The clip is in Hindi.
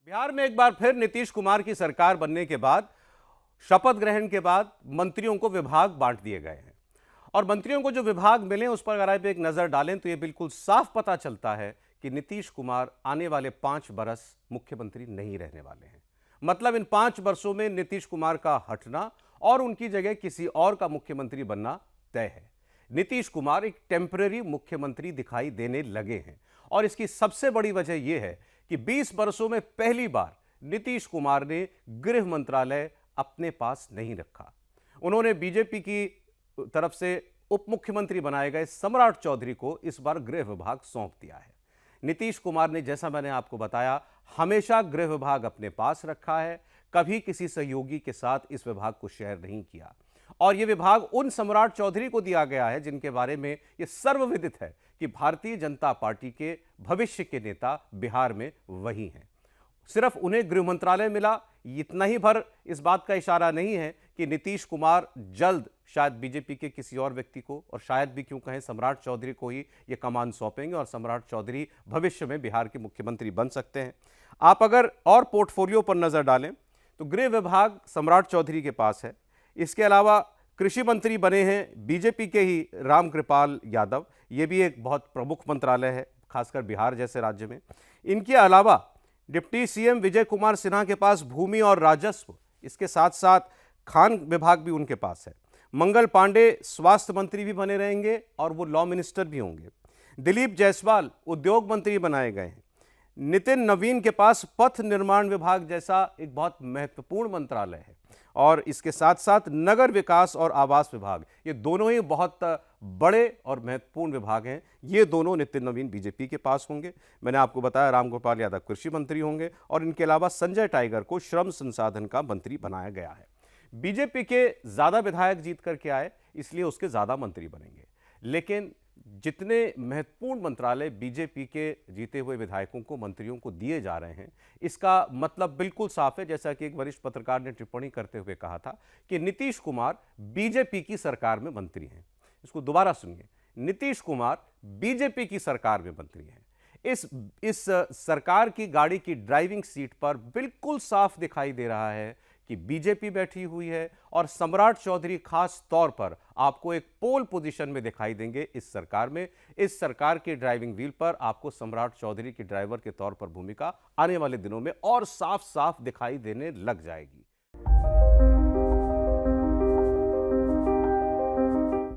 बिहार में एक बार फिर नीतीश कुमार की सरकार बनने के बाद शपथ ग्रहण के बाद मंत्रियों को विभाग बांट दिए गए हैं। और मंत्रियों को जो विभाग मिले उस पर अगर आप एक नजर डालें तो यह बिल्कुल साफ पता चलता है कि नीतीश कुमार आने वाले 5 बरस मुख्यमंत्री नहीं रहने वाले हैं। मतलब इन 5 वर्षों में नीतीश कुमार का हटना और उनकी जगह किसी और का मुख्यमंत्री बनना तय है। नीतीश कुमार एक टेम्पररी मुख्यमंत्री दिखाई देने लगे हैं और इसकी सबसे बड़ी वजह यह है कि 20 वर्षों में पहली बार नीतीश कुमार ने गृह मंत्रालय अपने पास नहीं रखा। उन्होंने बीजेपी की तरफ से उप मुख्यमंत्री बनाए गए सम्राट चौधरी को इस बार गृह विभाग सौंप दिया है। नीतीश कुमार ने, जैसा मैंने आपको बताया, हमेशा गृह विभाग अपने पास रखा है, कभी किसी सहयोगी के साथ इस विभाग को शेयर नहीं किया। और यह विभाग उन सम्राट चौधरी को दिया गया है जिनके बारे में यह सर्वविदित है कि भारतीय जनता पार्टी के भविष्य के नेता बिहार में वही हैं। सिर्फ उन्हें गृह मंत्रालय मिला, इतना ही भर इस बात का इशारा नहीं है कि नीतीश कुमार जल्द शायद बीजेपी के किसी और व्यक्ति को, और शायद भी क्यों कहें सम्राट चौधरी को ही ये कमान सौंपेंगे और सम्राट चौधरी भविष्य में बिहार के मुख्यमंत्री बन सकते हैं। आप अगर और पोर्टफोलियो पर नजर डालें तो गृह विभाग सम्राट चौधरी के पास है। इसके अलावा कृषि मंत्री बने हैं बीजेपी के ही रामकृपाल यादव, ये भी एक बहुत प्रमुख मंत्रालय है खासकर बिहार जैसे राज्य में। इनके अलावा डिप्टी सीएम विजय कुमार सिन्हा के पास भूमि और राजस्व, इसके साथ साथ खान विभाग भी उनके पास है। मंगल पांडे स्वास्थ्य मंत्री भी बने रहेंगे और वो लॉ मिनिस्टर भी होंगे। दिलीप जायसवाल उद्योग मंत्री बनाए गए हैं। नितिन नवीन के पास पथ निर्माण विभाग जैसा एक बहुत महत्वपूर्ण मंत्रालय है। और इसके साथ साथ नगर विकास और आवास विभाग, ये दोनों ही बहुत बड़े और महत्वपूर्ण विभाग हैं। ये दोनों नितिन नवीन बीजेपी के पास होंगे। मैंने आपको बताया रामगोपाल यादव कृषि मंत्री होंगे और इनके अलावा संजय टाइगर को श्रम संसाधन का मंत्री बनाया गया है। बीजेपी के ज्यादा विधायक जीत करके आए इसलिए उसके ज्यादा मंत्री बनेंगे, लेकिन जितने महत्वपूर्ण मंत्रालय बीजेपी के जीते हुए विधायकों को, मंत्रियों को दिए जा रहे हैं, इसका मतलब बिल्कुल साफ है। जैसा कि एक वरिष्ठ पत्रकार ने टिप्पणी करते हुए कहा था कि नीतीश कुमार बीजेपी की सरकार में मंत्री हैं। इसको दोबारा सुनिए, नीतीश कुमार बीजेपी की सरकार में मंत्री हैं। इस सरकार की गाड़ी की ड्राइविंग सीट पर बिल्कुल साफ दिखाई दे रहा है कि बीजेपी बैठी हुई है और सम्राट चौधरी खास तौर पर आपको एक पोल पोजीशन में दिखाई देंगे इस सरकार में। इस सरकार के ड्राइविंग व्हील पर आपको सम्राट चौधरी के ड्राइवर के तौर पर भूमिका आने वाले दिनों में और साफ साफ दिखाई देने लग जाएगी।